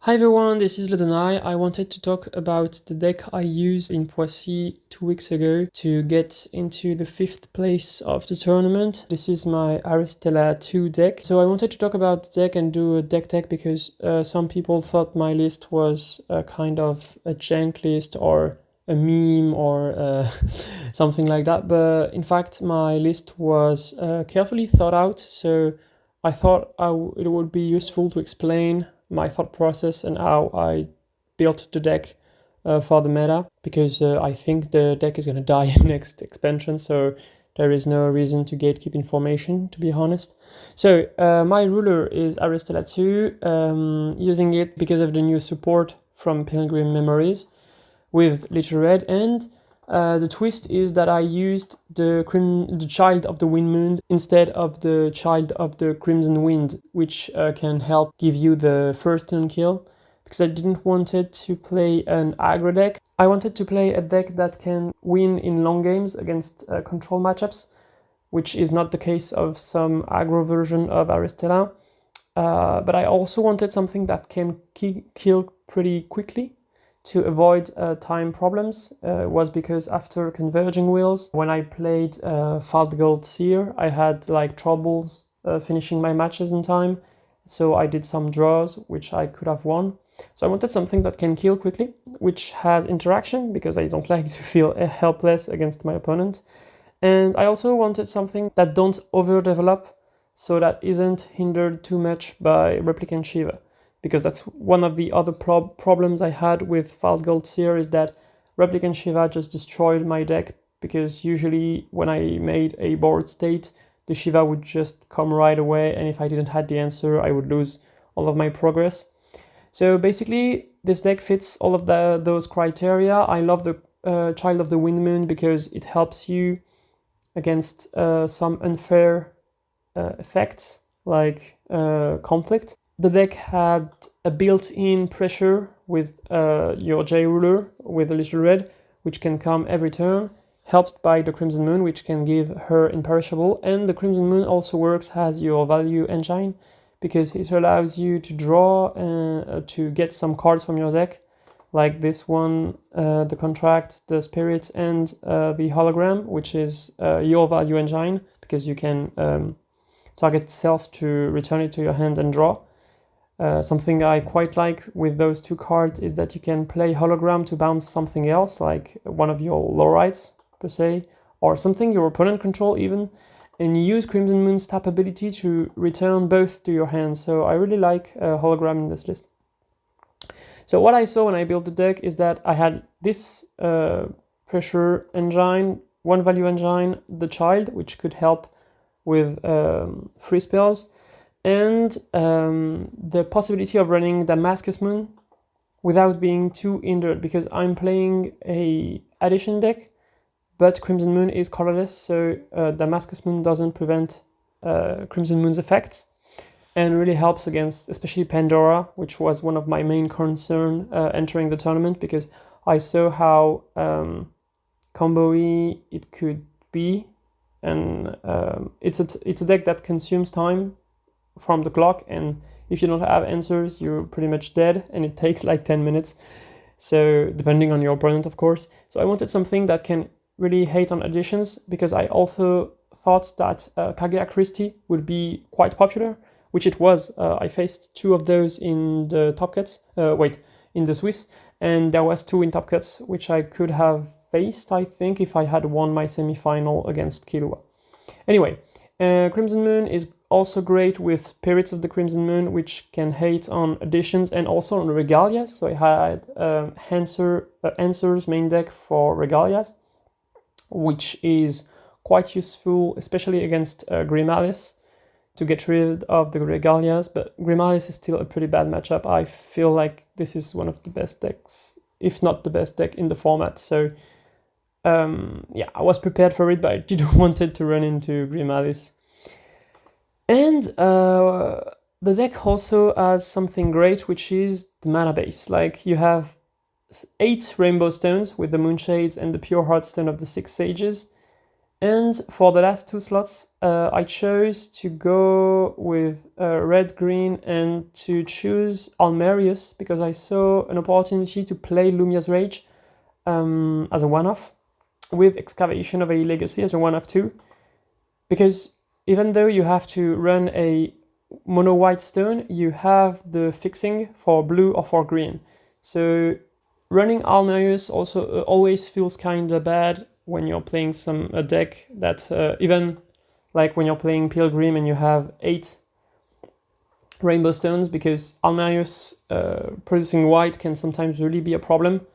Hi everyone, this is Ledonail. I wanted to talk about the deck I used in Poissy 2 weeks ago to get into the 5th place of the tournament. This is my Aristella 2 deck. So I wanted to talk about the deck and do a deck tech because some people thought my list was a kind of a jank list or a meme or something like that. But in fact, my list was carefully thought out. So I thought it would be useful to explain my thought process and how I built the deck for the meta, because I think the deck is going to die in next expansion, so there is no reason to gatekeep information, to be honest. So my ruler is Aristella 2, using it because of the new support from Pilgrim Memories with Little Red, and the twist is that I used the Child of the Wind Moon instead of the Child of the Crimson Wind, which can help give you the first turn kill, because I didn't want it to play an aggro deck. I wanted to play a deck that can win in long games against control matchups, which is not the case of some aggro version of Aristella. But I also wanted something that can kill pretty quickly to avoid time problems. Was because after Converging Wheels, when I played Gold Seer, I had like troubles finishing my matches in time, so I did some draws which I could have won. So I wanted something that can kill quickly, which has interaction, because I don't like to feel helpless against my opponent. And I also wanted something that don't overdevelop, so that isn't hindered too much by Replicant Shiva, because that's one of the other problems I had with Gold Seer, is that Replicant Shiva just destroyed my deck, because usually when I made a board state, the Shiva would just come right away, and if I didn't have the answer, I would lose all of my progress. So basically, this deck fits all of those criteria. I love the Child of the Wind Moon because it helps you against some unfair effects like conflict. The deck had a built-in pressure with your J ruler with a Little Red, which can come every turn, helped by the Crimson Moon, which can give her Imperishable. And the Crimson Moon also works as your value engine, because it allows you to draw to get some cards from your deck, like this one, the Contract, the Spirit, and the Hologram, which is your value engine, because you can target itself to return it to your hand and draw. Something I quite like with those two cards is that you can play Hologram to bounce something else, like one of your Lowrights, per se, or something your opponent control even, and use Crimson Moon's tap ability to return both to your hand. So I really like Hologram in this list. So what I saw when I built the deck is that I had this pressure engine, one value engine, the Child, which could help with free spells, and the possibility of running Damascus Moon without being too hindered, because I'm playing a addition deck, but Crimson Moon is colorless, so Damascus Moon doesn't prevent Crimson Moon's effects, and really helps against especially Pandora, which was one of my main concern entering the tournament, because I saw how combo-y it could be, and it's a deck that consumes time from the clock, and if you don't have answers, you're pretty much dead, and it takes like 10 minutes, so depending on your opponent, of course. So I wanted something that can really hate on additions, because I also thought that Kagea Christie would be quite popular, which it was. I faced 2 of those in the top cuts, in the Swiss, and there was 2 in top cuts, which I could have faced, I think, if I had won my semi-final against Ki Lua. Anyway, Crimson Moon is also great with Spirits of the Crimson Moon, which can hate on additions and also on Regalias. So I had Answer's main deck for Regalias, which is quite useful, especially against Grimalis, to get rid of the Regalias. But Grimalis is still a pretty bad matchup. I feel like this is one of the best decks, if not the best deck in the format. So yeah, I was prepared for it, but I didn't want it to run into Grimalis. And the deck also has something great, which is the mana base. Like, you have 8 Rainbow Stones with the Moonshades and the Pure Heart Stone of the 6 Sages, And for the last 2 slots, I chose to go with red, green, and to choose Almerius because I saw an opportunity to play Lumia's Rage as a one-off, with Excavation of a Legacy as a one-off too. Because even though you have to run a mono white stone, you have the fixing for blue or for green. So running Almerius also always feels kinda bad when you're playing a deck that even like when you're playing Pilgrim and you have 8 Rainbow Stones, because Almerius producing white can sometimes really be a problem.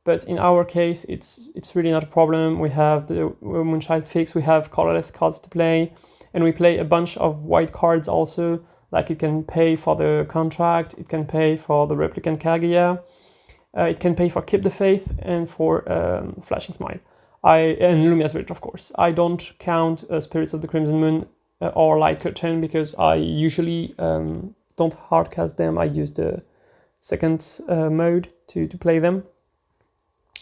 But in our case, it's really not a problem. We have the Moonchild fix, we have colorless cards to play, and we play a bunch of white cards also. Like it can pay for the contract, it can pay for the Replicant Kaguya, it can pay for Keep the Faith and for Flashing Smile. And Lumia's Rage, of course. I don't count Spirits of the Crimson Moon or Light Curtain because I usually don't hardcast them. I use the second mode to play them.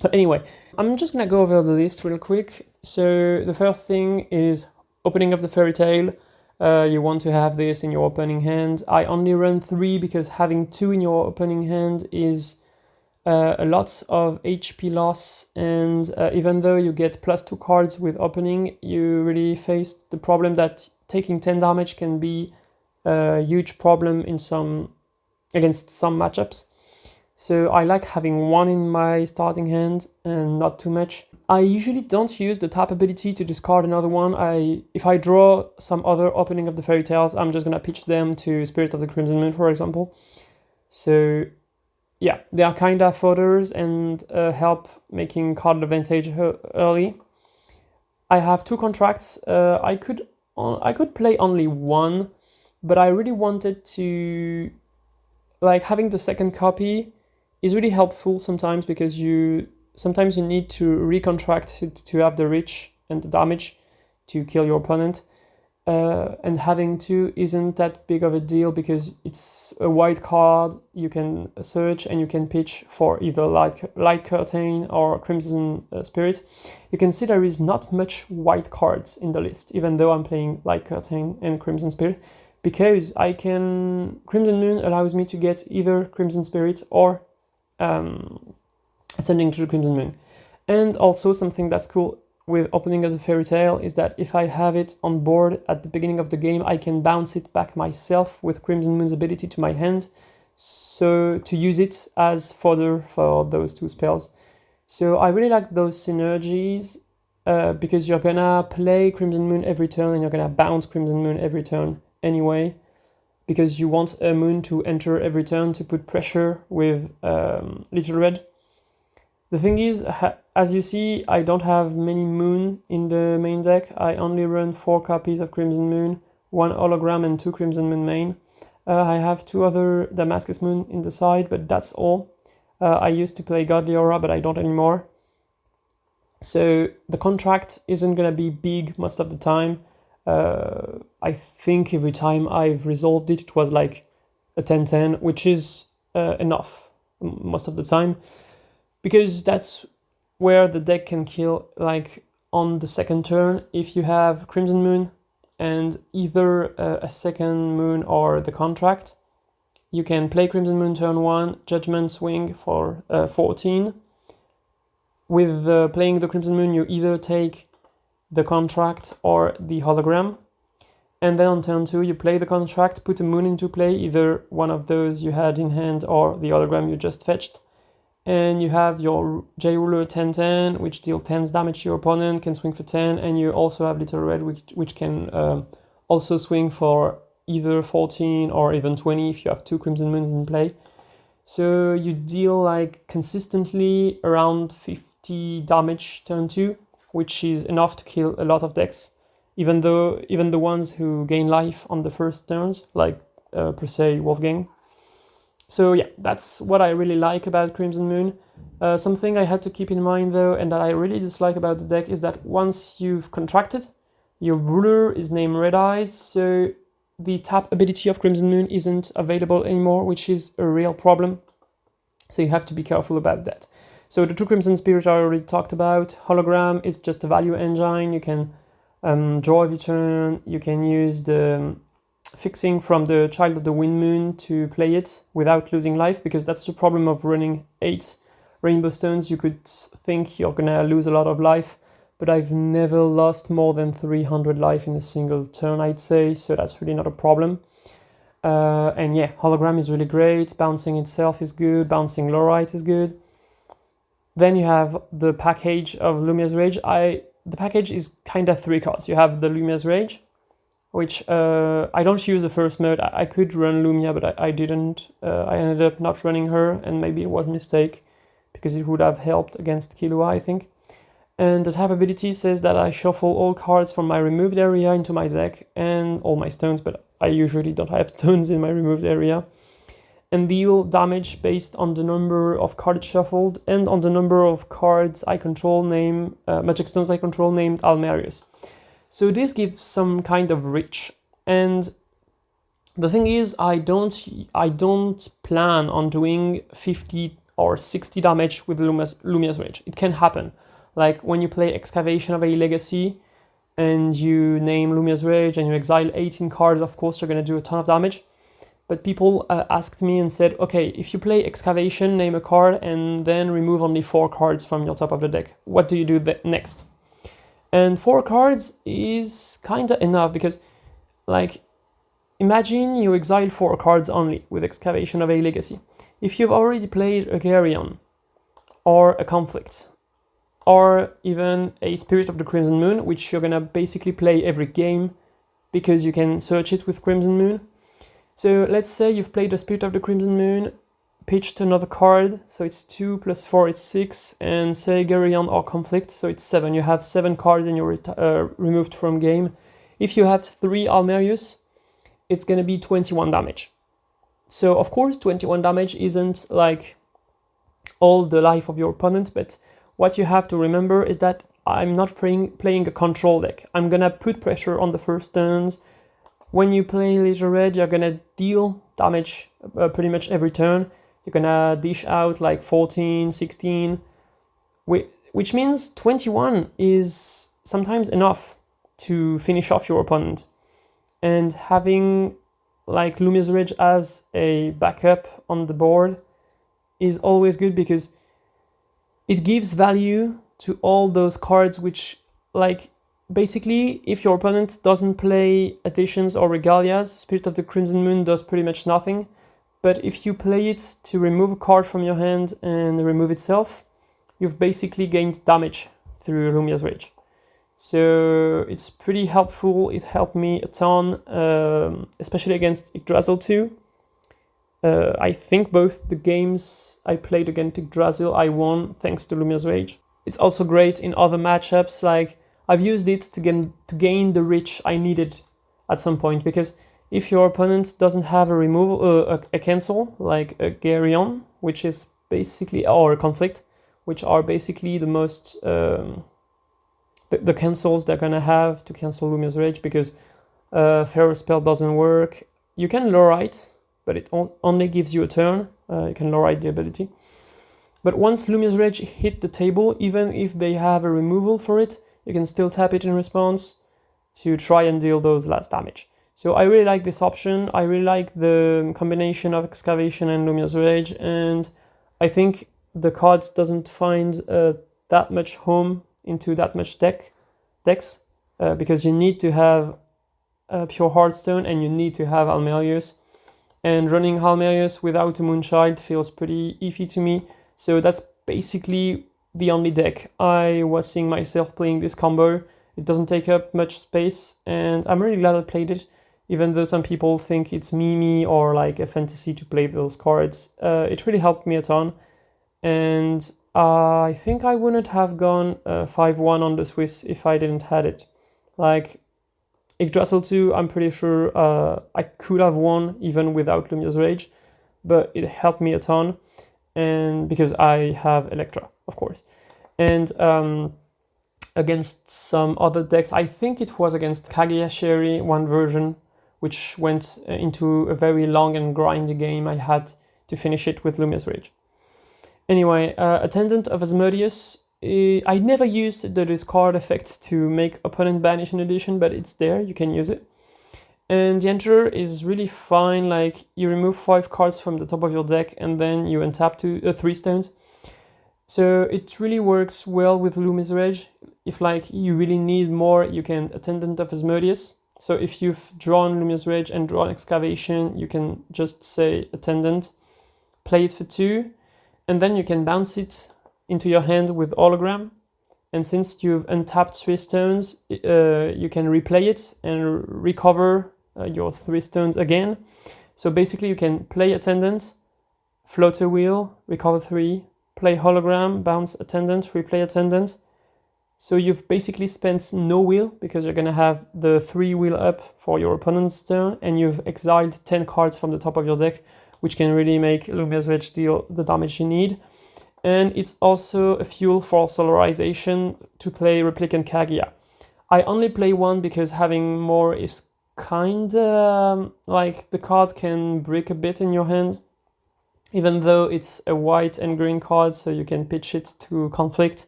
But anyway, I'm just gonna go over the list real quick. So the first thing is opening of the Fairy Tale. You want to have this in your opening hand. I only run 3 because having 2 in your opening hand is a lot of HP loss, and even though you get +2 cards with opening, you really face the problem that taking 10 damage can be a huge problem against some matchups. So I like having 1 in my starting hand and not too much. I usually don't use the tap ability to discard another one. If I draw some other opening of the Fairy Tales, I'm just gonna pitch them to Spirit of the Crimson Moon, for example. So yeah, they are kind of fodders and help making card advantage early. I have 2 contracts. I could play only 1, but I really wanted to, like, having the second copy is really helpful sometimes because sometimes you need to recontract to have the reach and the damage to kill your opponent. And having 2 isn't that big of a deal because it's a white card. You can search and you can pitch for either Light Curtain or Crimson Spirit. You can see there is not much white cards in the list, even though I'm playing Light Curtain and Crimson Spirit, because Crimson Moon allows me to get either Crimson Spirit or Ascending to the Crimson Moon. And also something that's cool with opening of the Fairy Tale is that if I have it on board at the beginning of the game, I can bounce it back myself with Crimson Moon's ability to my hand, so to use it as fodder for those 2 spells. So I really like those synergies because you're gonna play Crimson Moon every turn and you're gonna bounce Crimson Moon every turn anyway, because you want a moon to enter every turn to put pressure with Little Red. The thing is, as you see, I don't have many moon in the main deck. I only run 4 copies of Crimson Moon, 1 hologram and 2 Crimson Moon main. I have 2 other Damascus Moon in the side, but that's all. I used to play Godly Aura, but I don't anymore. So the contract isn't gonna be big most of the time. I think every time I've resolved it, it was like a 10-10, which is enough most of the time, because that's where the deck can kill, like on the second turn. If you have Crimson Moon and either a second moon or the contract, you can play Crimson Moon turn 1, Judgment swing for 14. With playing the Crimson Moon, you either take the contract or the hologram, and then on turn 2 you play the contract, put a moon into play, either one of those you had in hand or the hologram you just fetched, and you have your J-Ruler 10-10, which deals 10 damage to your opponent, can swing for 10, and you also have Little Red, which can also swing for either 14 or even 20 if you have 2 Crimson Moons in play. So you deal like consistently around 50 damage turn 2, which is enough to kill a lot of decks, even the ones who gain life on the first turns, like per se Wolfgang. So yeah, that's what I really like about Crimson Moon. Something I had to keep in mind though, and that I really dislike about the deck, is that once you've contracted, your ruler is named Red Eyes, so the tap ability of Crimson Moon isn't available anymore, which is a real problem. So you have to be careful about that. So the 2 Crimson Spirit I already talked about. Hologram is just a value engine. You can Draw every turn. You can use the fixing from the Child of the Wind Moon to play it without losing life, because that's the problem of running 8 Rainbow Stones. You could think you're gonna lose a lot of life, but I've never lost more than 300 life in a single turn, I'd say, so that's really not a problem. And yeah, Hologram is really great, bouncing itself is good, bouncing Lorite is good. Then you have the package of Lumia's Rage. The package is kind of 3 cards. You have the Lumia's Rage, which I don't use the first mode. I could run Lumia, but I didn't. I ended up not running her, and maybe it was a mistake, because it would have helped against Ki Lua, I think. And the type ability says that I shuffle all cards from my removed area into my deck, and all my stones, but I usually don't have stones in my removed area. And deal damage based on the number of cards shuffled and on the number of cards I control magic stones I control named Almerius. So this gives some kind of reach. And the thing is, I don't plan on doing 50 or 60 damage with Lumia's Rage. It can happen. Like when you play Excavation of a Legacy and you name Lumia's Rage and you exile 18 cards, of course you're going to do a ton of damage. But people asked me and said, okay, if you play Excavation, name a card, and then remove only 4 cards from your top of the deck, what do you do next? And 4 cards is kind of enough, because, like, imagine you exile 4 cards only with Excavation of a Legacy. If you've already played a Garyon, or a Conflict, or even a Spirit of the Crimson Moon, which you're gonna basically play every game, because you can search it with Crimson Moon. So let's say you've played the Spirit of the Crimson Moon, pitched another card, so it's 2 plus 4, it's 6, and say Garyon or Conflict, so it's 7. You have 7 cards in your removed from game. If you have 3 Almerius, it's gonna be 21 damage. So of course 21 damage isn't like all the life of your opponent, but what you have to remember is that I'm not playing a control deck. I'm gonna put pressure on the first turns. When you play Laser Red, you're gonna deal damage pretty much every turn. You're gonna dish out like 14, 16, which means 21 is sometimes enough to finish off your opponent. And having like Lumia's Rage as a backup on the board is always good, because it gives value to all those cards which, like, basically, if your opponent doesn't play additions or regalias, Spirit of the Crimson Moon does pretty much nothing. But if you play it to remove a card from your hand and remove itself, you've basically gained damage through Lumia's Rage. So it's pretty helpful. It helped me a ton, especially against Yggdrasil 2. I think both the games I played against Yggdrasil I won thanks to Lumia's Rage. It's also great in other matchups, like I've used it to gain the reach I needed at some point, because if your opponent doesn't have a removal, a cancel, like a Garyon, which is basically, or a Conflict, which are basically the most, the cancels they're gonna have to cancel Lumia's Rage, because Pharaoh Spell doesn't work. You can Lorite, but it only gives you a turn. You can Lorite the ability. But once Lumia's Rage hit the table, even if they have a removal for it, you can still tap it in response to try and deal those last damage. So I really like this option. I really like the combination of Excavation and Lumia's Rage, and I think the cards doesn't find that much home into that much decks, because you need to have Pure Heartstone and you need to have Almerius. And running Almerius without a Moonchild feels pretty iffy to me. So that's basically the only deck I was seeing myself playing this combo. It doesn't take up much space, and I'm really glad I played it, even though some people think it's memey or like a fantasy to play those cards. It really helped me a ton, and I think I wouldn't have gone 5-1 on the Swiss if I didn't had it. Like Yggdrasil 2, I'm pretty sure I could have won even without Lumia's Rage, but it helped me a ton, and because I have Electra, of course. And against some other decks, I think it was against Kaguya Sherry, one version, which went into a very long and grindy game. I had to finish it with Lumia's Rage. Anyway, Attendant of Asmodeus I never used the discard effect to make opponent banish in addition, but it's there, you can use it. And the enter is really fine, like you remove 5 cards from the top of your deck and then you untap 3 stones. So it really works well with Lumi's Rage. If like you really need more, you can Attendant of Asmodeus. So if you've drawn Lumi's Rage and drawn Excavation, you can just say Attendant, play it for 2, and then you can bounce it into your hand with Hologram. And since you've untapped 3 stones, you can replay it and recover your 3 stones again. So basically you can play Attendant, float a wheel, recover 3, play Hologram, bounce Attendant, replay Attendant. So you've basically spent no wheel because you're gonna have the 3 wheel up for your opponent's turn, and you've exiled 10 cards from the top of your deck, which can really make Lumi's Rage deal the damage you need. And it's also a fuel for solarization to play Replicant Kagia. I only play one because having more is kinda like the card can break a bit in your hand, even though it's a white and green card, so you can pitch it to Conflict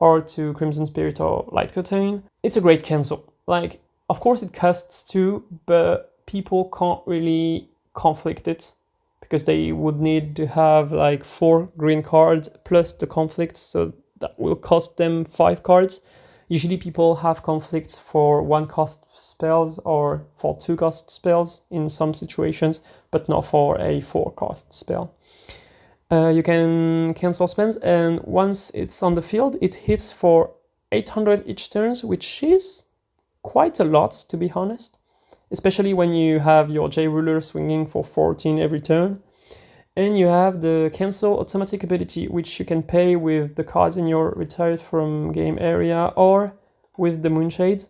or to Crimson Spirit or Light Curtain. It's a great cancel. Like, of course it costs 2, but people can't really conflict it because they would need to have like 4 green cards plus the conflict, so that will cost them 5 cards. Usually people have conflicts for 1 cost spells or for 2 cost spells in some situations, but not for a 4 cost spell. You can cancel spells, and once it's on the field, it hits for 800 each turn, which is quite a lot, to be honest. Especially when you have your J-Ruler swinging for 14 every turn. And you have the cancel automatic ability, which you can pay with the cards in your retired from game area or with the Moonshade.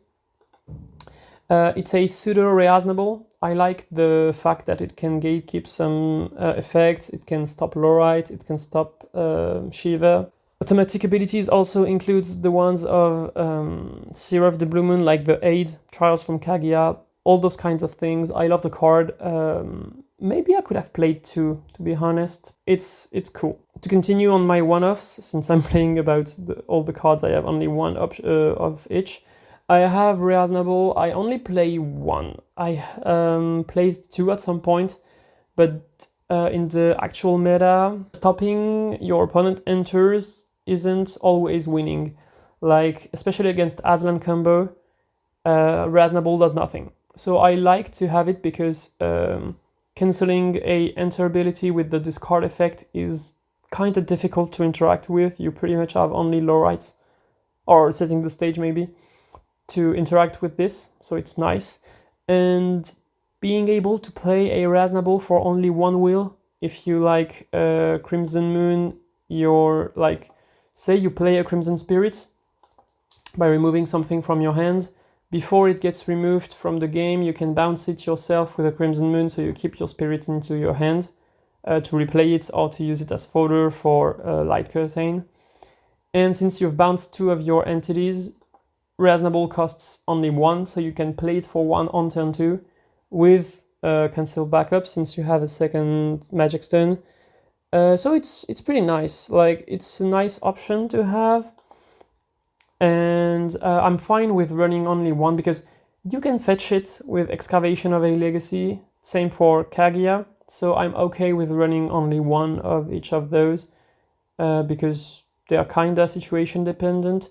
It's a pseudo reasonable. I like the fact that it can gatekeep some effects, it can stop Lorite, it can stop Shiva. Automatic abilities also includes the ones of Seer of the Blue Moon, like the Aid, Trials from Kagia, all those kinds of things. I love the card. Maybe I could have played 2, to be honest. It's cool. To continue on my one-offs, since I'm playing about all the cards, I have only 1 of each. I have Reasonable. I only play 1. I played 2 at some point, but in the actual meta, stopping your opponent enters isn't always winning. Like, especially against Aslan combo, Reasonable does nothing. So I like to have it because cancelling a enter ability with the discard effect is kind of difficult to interact with. You pretty much have only Lorites, or setting the stage maybe, to interact with this, so it's nice. And being able to play a Reasonable for only 1 wheel, if you like Crimson Moon, you're like, say you play a Crimson Spirit by removing something from your hand, before it gets removed from the game, you can bounce it yourself with a Crimson Moon, so you keep your spirit into your hand to replay it or to use it as fodder for Light Curtain. And since you've bounced 2 of your entities, Reasonable costs only 1, so you can play it for 1 on turn 2 with cancel backup since you have a second Magic Stone. So it's pretty nice. Like, it's a nice option to have. And I'm fine with running only 1 because you can fetch it with Excavation of a Legacy, same for Kagia, so I'm okay with running only 1 of each of those because they are kinda situation dependent.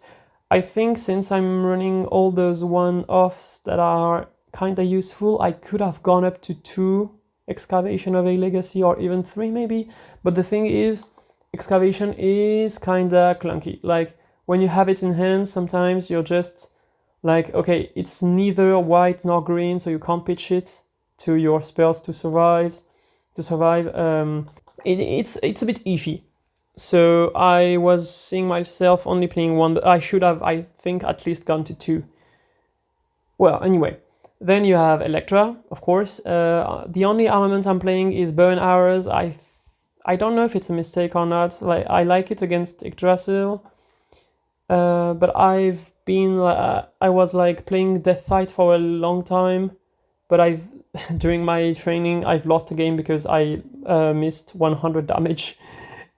I think since I'm running all those one-offs that are kinda useful, I could have gone up to 2 Excavation of a Legacy or even 3 maybe, but the thing is, Excavation is kinda clunky. Like, when you have it in hand, sometimes you're just like, okay, it's neither white nor green, so you can't pitch it to your spells to survive. It's a bit iffy. So I was seeing myself only playing 1, but I should have, I think, at least gone to 2. Well, anyway, then you have Electra, of course. The only armament I'm playing is Burn Arrows. I don't know if it's a mistake or not. Like, I like it against Yggdrasil. But I've been I was like playing Death Fight for a long time, but during my training I've lost a game because I missed 100 damage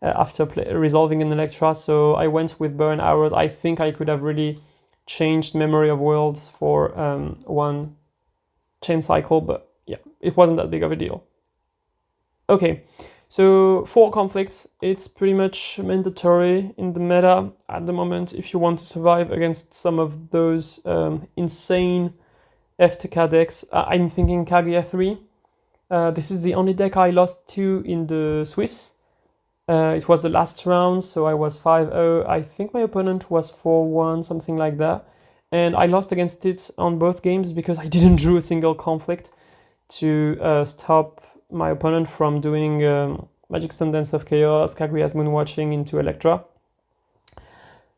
after resolving an Electra, so I went with bow and arrows. I think I could have really changed Memory of Worlds for one chain cycle, but yeah, it wasn't that big of a deal. Okay, so for conflicts, it's pretty much mandatory in the meta at the moment if you want to survive against some of those insane FTK decks. I'm thinking Kaguya 3. This is the only deck I lost to in the Swiss. It was the last round, so I was 5-0. I think my opponent was 4-1, something like that. And I lost against it on both games because I didn't draw a single conflict to stop my opponent from doing Magic Stone Dance of Chaos, Kaguya's Moonwatching into Electra.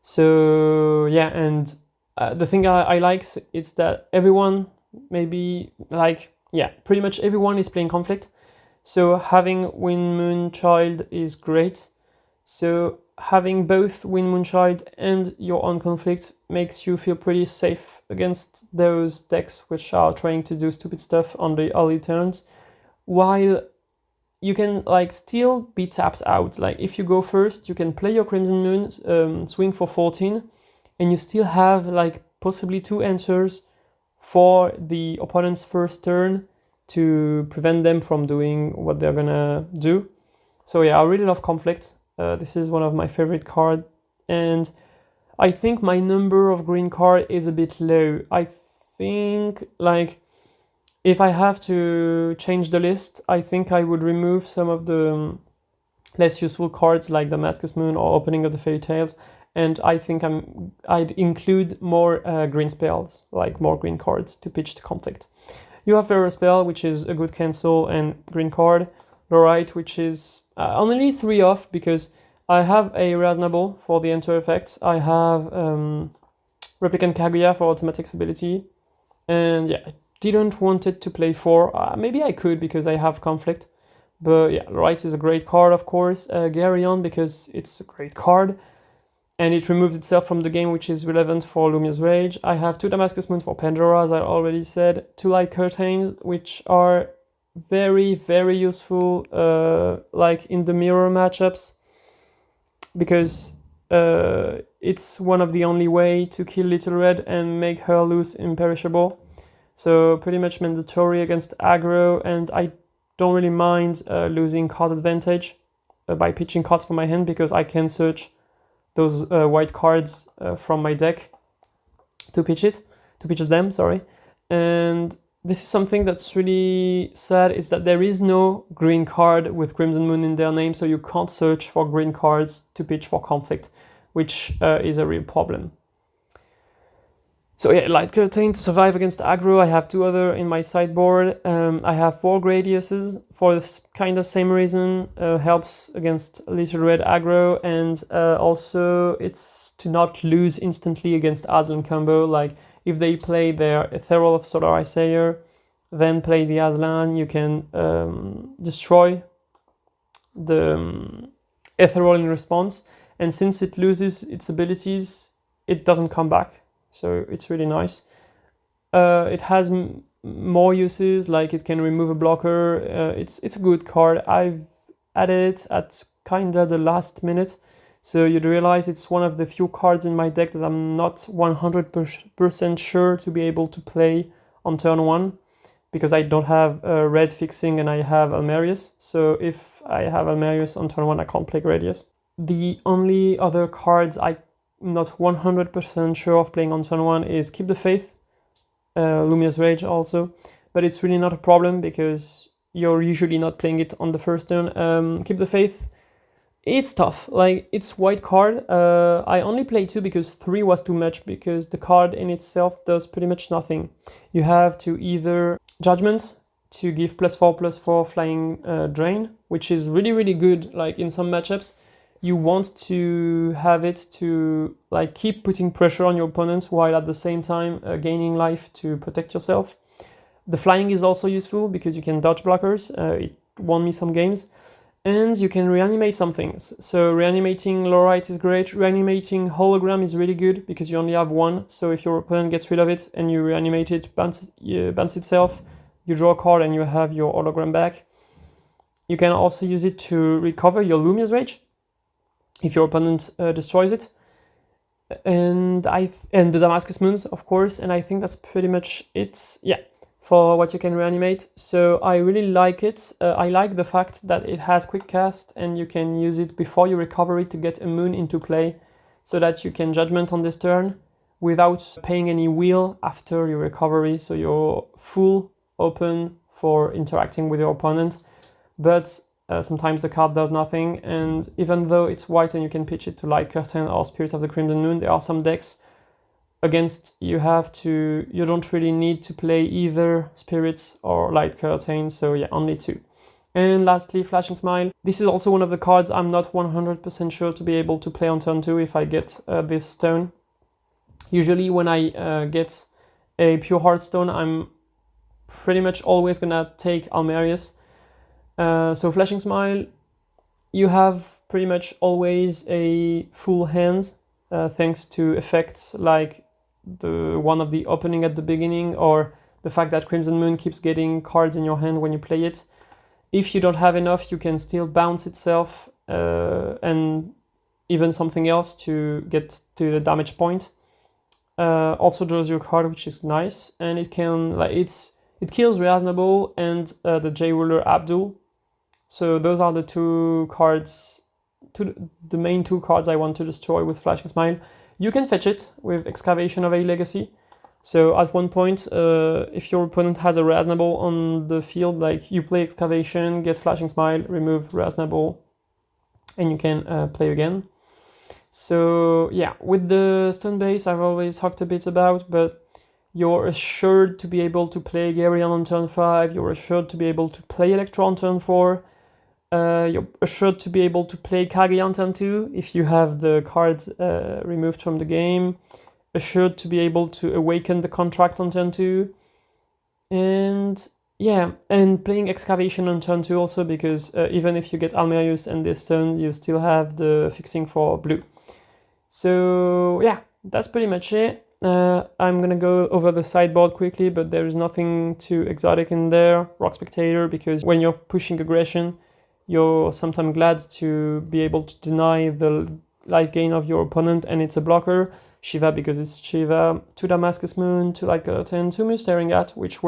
So yeah, and the thing I like is that everyone, maybe like, yeah, pretty much everyone is playing conflict. So having Wind Moon Child is great. So having both Wind Moon Child and your own conflict makes you feel pretty safe against those decks which are trying to do stupid stuff on the early turns, while you can like still be tapped out. Like if you go first, you can play your Crimson Moon, swing for 14, and you still have like possibly 2 answers for the opponent's first turn to prevent them from doing what they're gonna do. So yeah, I really love conflict. This is one of my favorite cards, and I think my number of green card is a bit low. I think like if I have to change the list, I think I would remove some of the less useful cards like Damascus Moon or Opening of the Fairy Tales, and I think I'd include more green spells, like more green cards to pitch the conflict. You have Pharaoh Spell, which is a good cancel and green card. Lorite, which is only 3 off because I have a Reasonable for the enter effects. I have Replicant Kaguya for automatic ability, and yeah, I didn't want it to play 4. Maybe I could because I have conflict, but yeah, Lorite is a great card, of course. Garyon because it's a great card, and it removes itself from the game, which is relevant for Lumia's Rage. I have 2 Damascus Moon for Pandora, as I already said, 2 Light Curtains, which are very, very useful, like in the mirror matchups, because it's one of the only way to kill Little Red and make her lose Imperishable. So pretty much mandatory against aggro, and I don't really mind losing card advantage by pitching cards from my hand, because I can search those white cards from my deck to pitch them, sorry. And this is something that's really sad, is that there is no green card with Crimson Moon in their name, so you can't search for green cards to pitch for conflict, which is a real problem. So yeah, Light Curtain to survive against aggro. I have 2 other in my sideboard. I have 4 Gradiuses for the kind of same reason. Helps against Little Red aggro, and also it's to not lose instantly against Aslan combo. Like if they play their Ethereal of Solar Isayer, then play the Aslan, you can destroy the Ethereal in response, and since it loses its abilities, it doesn't come back. So it's really nice. It has more uses, like it can remove a blocker. It's a good card. I've added it at kinda the last minute, so you'd realize it's one of the few cards in my deck that I'm not 100% sure to be able to play on turn 1, because I don't have red fixing and I have Almerius. So if I have Almerius on turn 1, I can't play Gradius. The only other cards I'm not 100% sure of playing on turn 1 is Keep the Faith, Lumia's Rage also, but it's really not a problem because you're usually not playing it on the first turn. Keep the Faith, it's tough, like it's white card. I only played 2 because 3 was too much, because the card in itself does pretty much nothing. You have to either Judgment to give +4/+4 flying drain, which is really good. Like in some matchups, you want to have it to like keep putting pressure on your opponents while at the same time gaining life to protect yourself. The flying is also useful because you can dodge blockers. It won me some games. And you can reanimate some things. So reanimating Lorite is great. Reanimating Hologram is really good because you only have 1. So if your opponent gets rid of it and you reanimate it, bounce itself, you draw a card and you have your hologram back. You can also use it to recover your Lumia's Rage. if your opponent destroys it. And the Damascus Moons, of course, and I think that's pretty much it, yeah, for what you can reanimate. So I really like it. I like the fact that it has quick cast and you can use it before you recover it to get a moon into play, so that you can judgment on this turn without paying any wheel after your recovery, so you're full open for interacting with your opponent. But sometimes the card does nothing, and even though it's white and you can pitch it to Light Curtain or Spirit of the Crimson Moon, there are some decks against you don't really need to play either Spirits or Light Curtain, so yeah, only 2. And lastly, Flashing Smile. This is also one of the cards I'm not 100% sure to be able to play on turn 2 if I get this stone. Usually when I get a Pure Heart Stone, I'm pretty much always gonna take Almerius. So Flashing Smile, you have pretty much always a full hand, thanks to effects like the one of the opening at the beginning, or the fact that Crimson Moon keeps getting cards in your hand when you play it. If you don't have enough, you can still bounce itself and even something else to get to the damage point. Also draws you a card, which is nice, and it kills Reasonable and the J-Ruler Abdul. So those are the the main two cards I want to destroy with Flashing Smile. You can fetch it with Excavation of a Legacy. So at one point, if your opponent has a Reasonable on the field, like you play Excavation, get Flashing Smile, remove Reasonable, and you can play again. So yeah, with the stun base I've always talked a bit about, but you're assured to be able to play Garyon on turn 5, you're assured to be able to play Electro on turn 4, you're assured to be able to play Kage on turn 2 if you have the cards removed from the game, assured to be able to awaken the contract on turn 2, and yeah, and playing Excavation on turn 2 also, because even if you get Almerius and this turn, you still have the fixing for blue. So yeah, that's pretty much it. I'm gonna go over the sideboard quickly, but there is nothing too exotic in there. Rock Spectator, because when you're pushing aggression, you're sometimes glad to be able to deny the life gain of your opponent, and it's a blocker. Shiva, because it's Shiva. 2 Damascus Moon, 2 Light Curtain, 2 Moon Staring At, which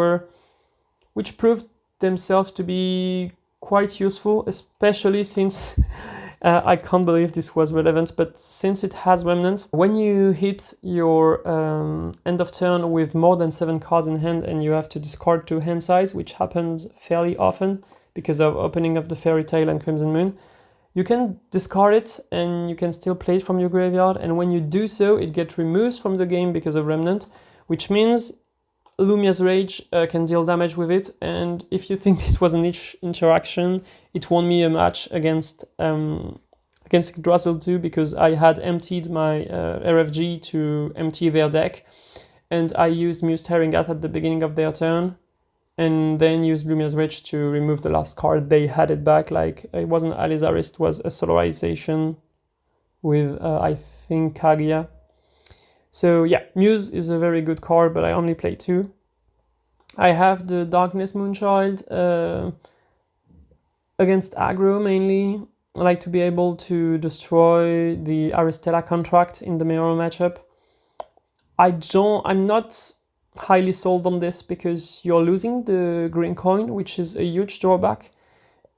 proved themselves to be quite useful, especially since I can't believe this was relevant, but since it has Remnant, when you hit your end of turn with more than 7 cards in hand and you have to discard 2 hand sides, which happens fairly often because of opening of the Fairy Tail and Crimson Moon, you can discard it and you can still play it from your graveyard, and when you do so, it gets removed from the game because of Remnant, which means Lumia's Rage can deal damage with it, and if you think this was a niche interaction, it won me a match against Yggdrasil too, because I had emptied my RFG to empty their deck, and I used Muse Staring At the beginning of their turn, and then used Lumia's Rage to remove the last card. They had it back, like it wasn't Alizaris, it was a Solarization with I think Kaguya. So yeah, Muse is a very good card, but I only play 2. I have the Darkness Moonchild against aggro mainly. I like to be able to destroy the Aristella contract in the mirror matchup. I'm not highly sold on this because you're losing the green coin, which is a huge drawback,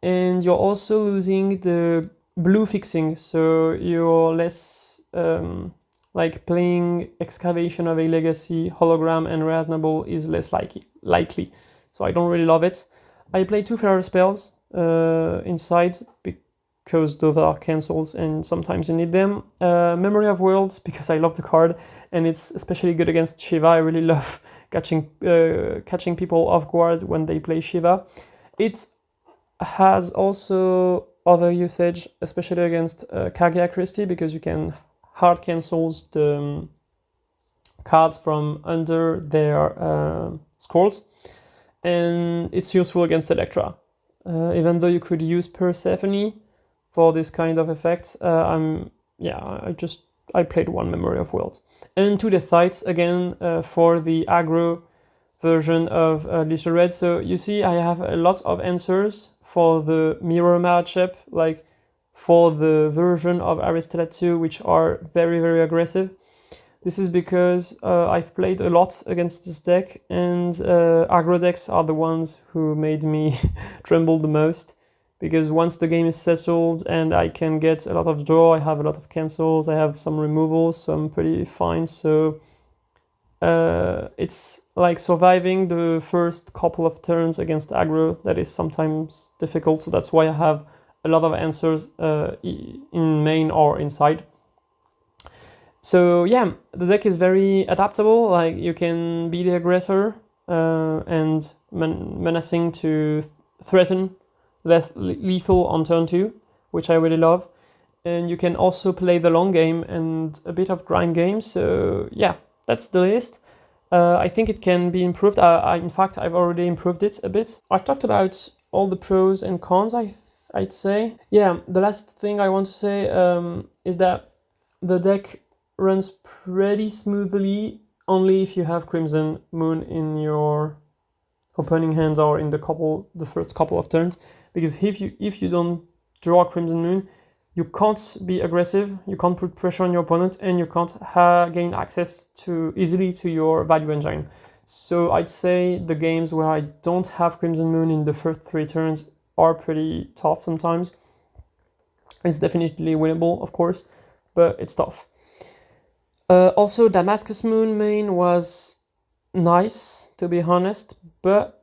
and you're also losing the blue fixing, so you're less like playing Excavation of a Legacy, Hologram, and Reasonable is less likely. So I don't really love it. I play 2 Feral Spells inside because those are cancels and sometimes you need them. Memory of Worlds, because I love the card and it's especially good against Shiva. I really love catching people off guard when they play Shiva. It has also other usage, especially against Kaguya Christie, because you can hard cancels the cards from under their scrolls, and it's useful against Electra. Even though you could use Persephone for this kind of effects, I played 1 Memory of Worlds. And 2 Death Fights, again, for the aggro version of Lethal Red. So you see I have a lot of answers for the mirror matchup, like for the version of Aristella 2 which are very, very aggressive. This is because I've played a lot against this deck, and aggro decks are the ones who made me tremble the most, because once the game is settled and I can get a lot of draw, I have a lot of cancels, I have some removals, so I'm pretty fine. So it's like surviving the first couple of turns against aggro that is sometimes difficult. So that's why I have a lot of answers in main or inside. So yeah, the deck is very adaptable. Like, you can be the aggressor and menacing to threaten less lethal on turn 2, which I really love. And you can also play the long game and a bit of grind game. So yeah, that's the list. I think it can be improved. In fact, I've already improved it a bit. I've talked about all the pros and cons, I'd say. Yeah, the last thing I want to say is that the deck runs pretty smoothly only if you have Crimson Moon in your opening hand or in the first couple of turns. Because if you don't draw Crimson Moon, you can't be aggressive, you can't put pressure on your opponent, and you can't gain access easily to your value engine. So I'd say the games where I don't have Crimson Moon in the first 3 turns are pretty tough sometimes. It's definitely winnable, of course, but it's tough. Also, Damascus Moon main was nice, to be honest, but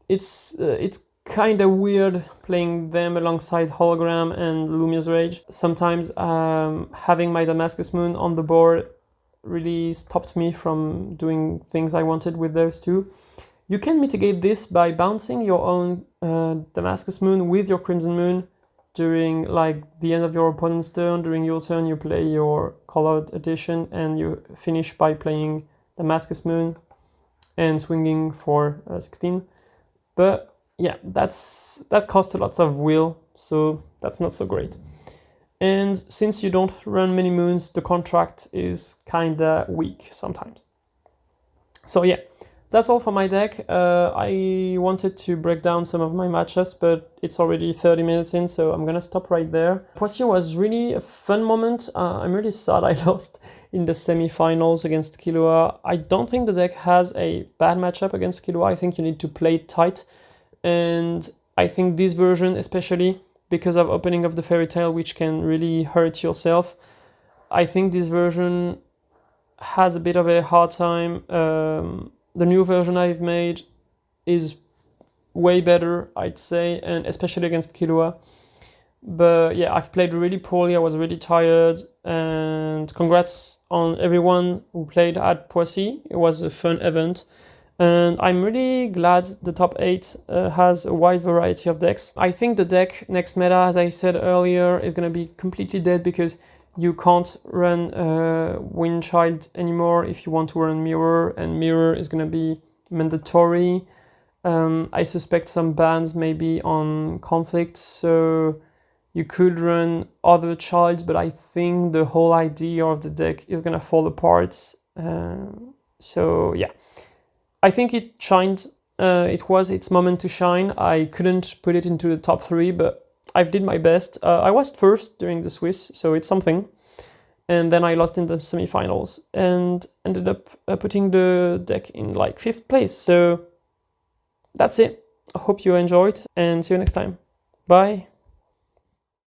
it's kind of weird playing them alongside Hologram and Lumia's Rage. Sometimes having my Damascus Moon on the board really stopped me from doing things I wanted with those two. You can mitigate this by bouncing your own Damascus Moon with your Crimson Moon during like the end of your opponent's turn. During your turn, you play your colored edition and you finish by playing Damascus Moon and swinging for 16. But yeah, that costs a lot of will, so that's not so great. And since you don't run many moons, the contract is kinda weak sometimes. So yeah, that's all for my deck. I wanted to break down some of my matchups, but it's already 30 minutes in, so I'm gonna stop right there. Poissy was really a fun moment. I'm really sad I lost in the semi-finals against Ki Lua. I don't think the deck has a bad matchup against Ki Lua. I think you need to play it tight. And I think this version, especially because of opening of the fairy tale, which can really hurt yourself, I think this version has a bit of a hard time. The new version I've made is way better, I'd say, and especially against Ki Lua. But yeah, I've played really poorly, I was really tired, and congrats on everyone who played at Poissy. It was a fun event. And I'm really glad the top 8 has a wide variety of decks. I think the deck next meta, as I said earlier, is going to be completely dead because you can't run Windchild anymore if you want to run Mirror, and Mirror is going to be mandatory. I suspect some bans maybe on Conflict, so you could run other childs, but I think the whole idea of the deck is going to fall apart. So yeah. I think it shined, it was its moment to shine. I couldn't put it into the top 3, but I did my best. I was first during the Swiss, so it's something. And then I lost in the semi-finals and ended up putting the deck in like 5th place. So that's it. I hope you enjoyed and see you next time. Bye.